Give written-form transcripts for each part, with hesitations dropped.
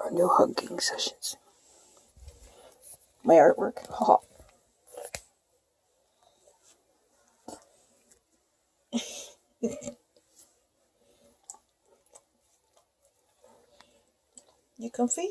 Our new hugging sessions. My artwork. Haha. You comfy?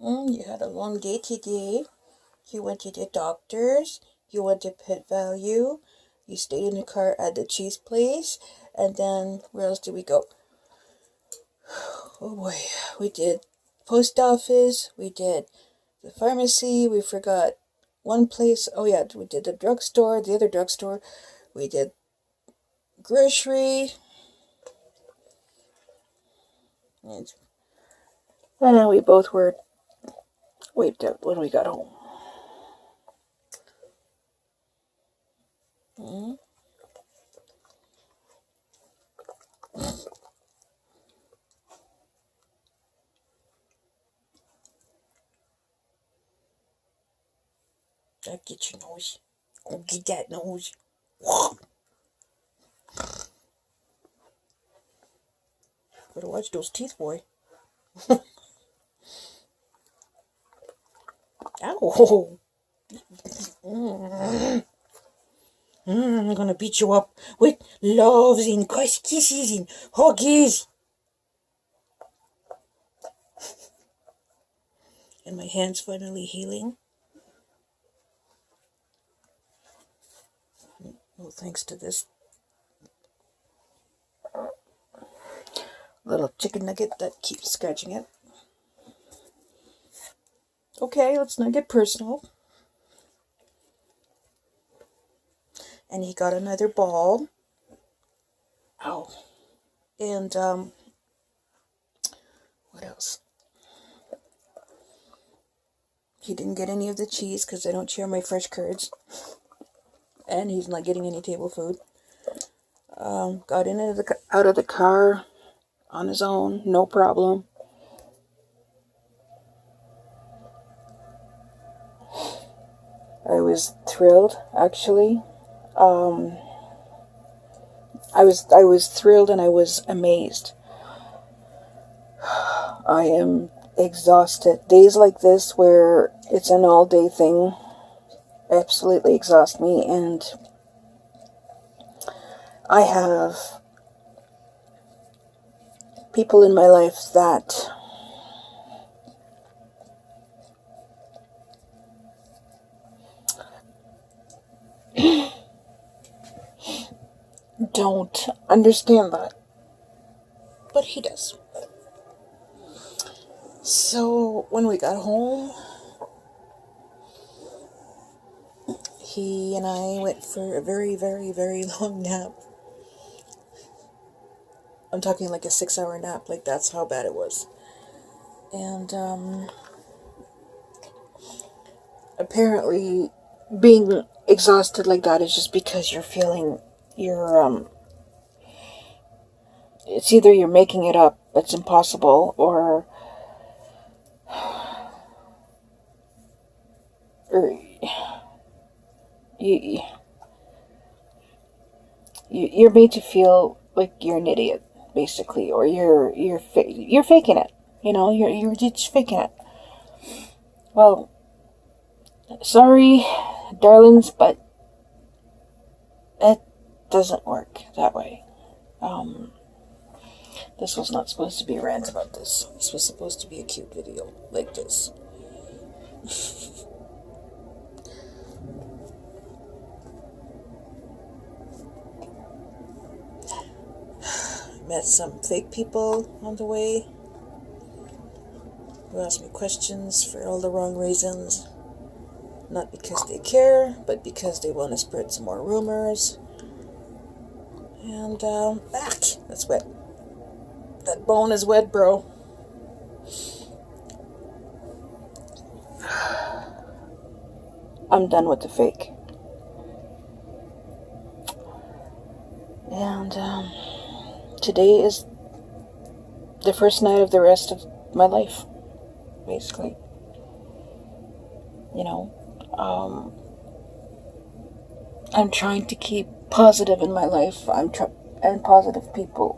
You had a long day today. You went to the doctor's. You went to Pet Value. You stayed in the car at the cheese place. And then, where else did we go? Oh boy. We did post office. We did the pharmacy. We forgot one place. Oh yeah, we did the drugstore, the other drugstore. We did grocery. And then we both were wiped out when we got home. Mm-hmm. I'll get your nose. I'll get that nose. Better watch those teeth, boy. Ow! I'm gonna beat you up with loves and kisses and huggies. And my hand's finally healing. Well, thanks to this little chicken nugget that keeps scratching it. Okay, let's not get personal. And he got another ball. Ow. And, what else? He didn't get any of the cheese because I don't share my fresh curds. And he's not getting any table food. Got in and out of the car on his own, no problem. I was thrilled, actually. I was thrilled and I was amazed. I am exhausted. Days like this where it's an all-day thing absolutely exhaust me, and I have people in my life that don't understand that, but he does. So when we got home, he and I went for a very, very, very long nap. I'm talking like a 6-hour nap, like that's how bad it was. And apparently being exhausted like that is just because it's either you're making it up, it's impossible, or you're made to feel like you're an idiot, basically, or you're faking it. You know, you're just faking it. Well, sorry, darlings, but it doesn't work that way. This was not supposed to be a rant about this. This was supposed to be a cute video like this. Met some fake people on the way who asked me questions for all the wrong reasons. Not because they care, but because they want to spread some more rumors. And, that's wet. That bone is wet, bro. I'm done with the fake. And, today is the first night of the rest of my life, basically. You know, I'm trying to keep positive in my life. And positive people.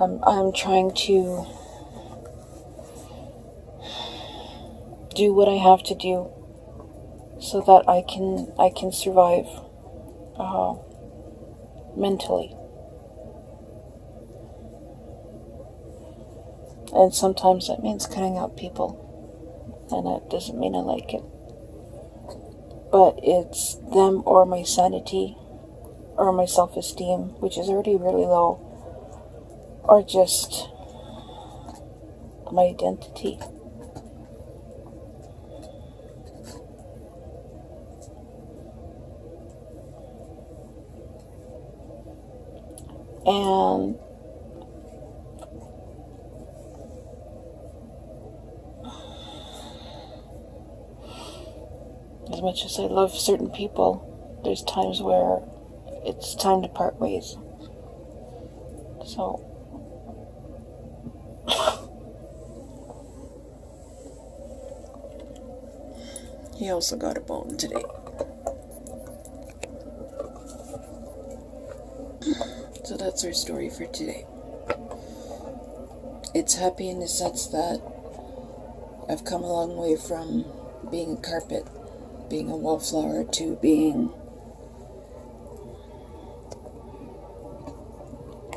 I'm trying to do what I have to do so that I can survive mentally. And sometimes that means cutting out people, and that doesn't mean I like it. But it's them or my sanity or my self-esteem, which is already really low, or just my identity. And as much as I love certain people, there's times where it's time to part ways. So he also got a bone today. So that's our story for today. It's happy in the sense that I've come a long way from being a carpet, being a wallflower, to being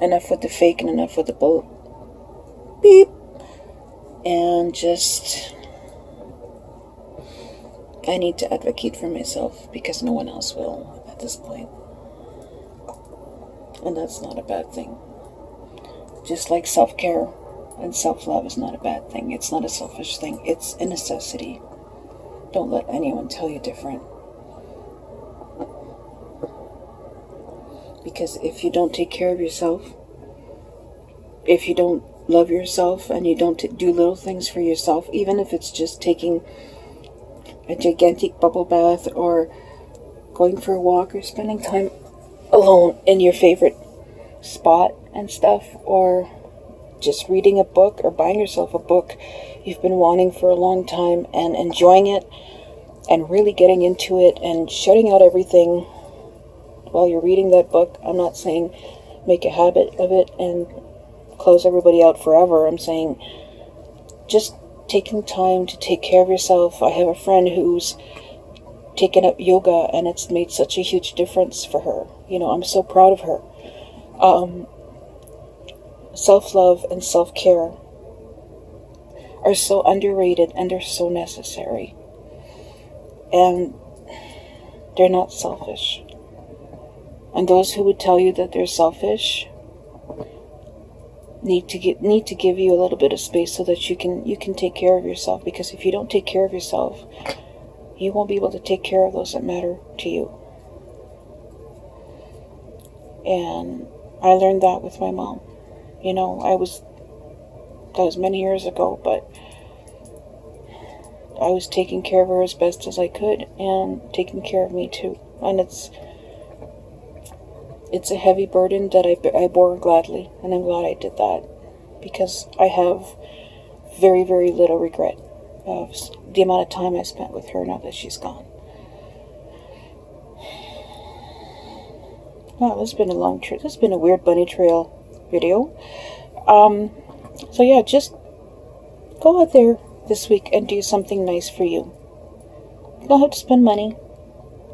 enough with the fake and enough with the boat. Beep. And just, I need to advocate for myself because no one else will at this point. And that's not a bad thing. Just like self-care and self-love is not a bad thing. It's not a selfish thing. It's a necessity. Don't let anyone tell you different. Because if you don't take care of yourself, if you don't love yourself and you don't do little things for yourself, even if it's just taking a gigantic bubble bath or going for a walk or spending time alone in your favorite spot and stuff, or just reading a book or buying yourself a book you've been wanting for a long time and enjoying it and really getting into it and shutting out everything while you're reading that book. I'm not saying make a habit of it and close everybody out forever. I'm saying just taking time to take care of yourself. I have a friend who's taken up yoga and it's made such a huge difference for her. You know, I'm so proud of her. Self-love and self-care are so underrated and they're so necessary. And they're not selfish. And those who would tell you that they're selfish need to give you a little bit of space so that you can take care of yourself. Because if you don't take care of yourself, you won't be able to take care of those that matter to you. And I learned that with my mom. You know, that was many years ago, but I was taking care of her as best as I could and taking care of me too. And it's a heavy burden that I bore gladly, and I'm glad I did that because I have very, very little regret of the amount of time I spent with her now that she's gone. Wow, this has been a long trip. This has been a weird bunny trail video. So yeah, just go out there this week and do something nice for you. You don't have to spend money.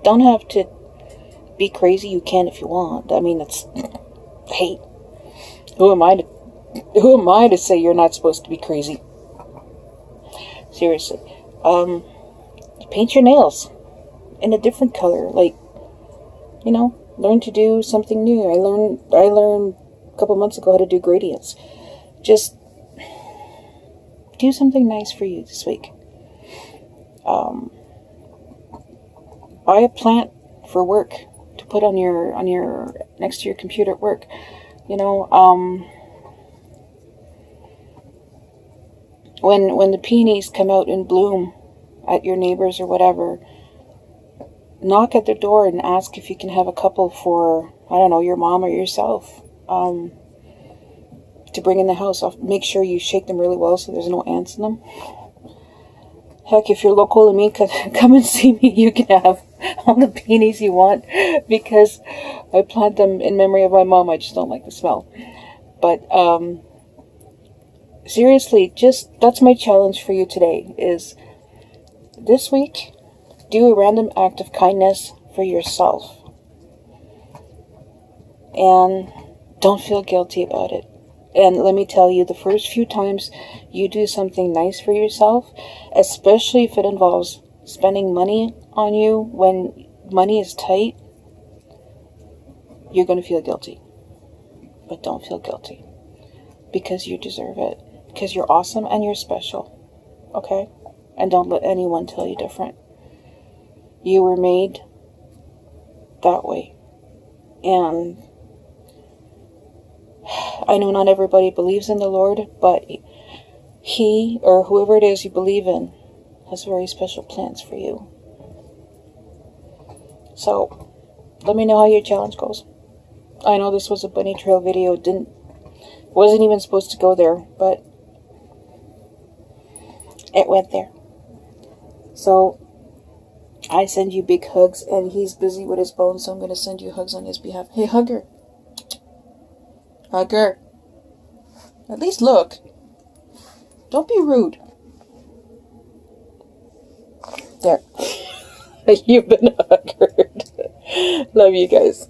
Don't have to be crazy. You can if you want. I mean, it's hey, who am I to say you're not supposed to be crazy? Seriously. Paint your nails in a different color. Like, you know, learn to do something new. I learned a couple months ago how to do gradients. Just do something nice for you this week. Buy a plant for work to put on your next to your computer at work. You know, when the peonies come out in bloom at your neighbors or whatever, knock at their door and ask if you can have a couple for, I don't know, your mom or yourself, to bring in the house. Make sure you shake them really well so there's no ants in them. Heck, if you're local to me, come and see me. You can have all the peonies you want because I plant them in memory of my mom. I just don't like the smell. But seriously, that's my challenge for you today is this week, do a random act of kindness for yourself. And don't feel guilty about it. And let me tell you, the first few times you do something nice for yourself, especially if it involves spending money on you when money is tight, you're going to feel guilty. But don't feel guilty. Because you deserve it. Because you're awesome and you're special. Okay? And don't let anyone tell you different. You were made that way. And I know not everybody believes in the Lord, but He, or whoever it is you believe in, has very special plans for you. So, let me know how your challenge goes. I know this was a bunny trail video, wasn't even supposed to go there, but it went there. So, I send you big hugs, and he's busy with his bones, so I'm going to send you hugs on his behalf. Hey, hugger. Hugger. At least look. Don't be rude. There. You've been huggered. Love you guys.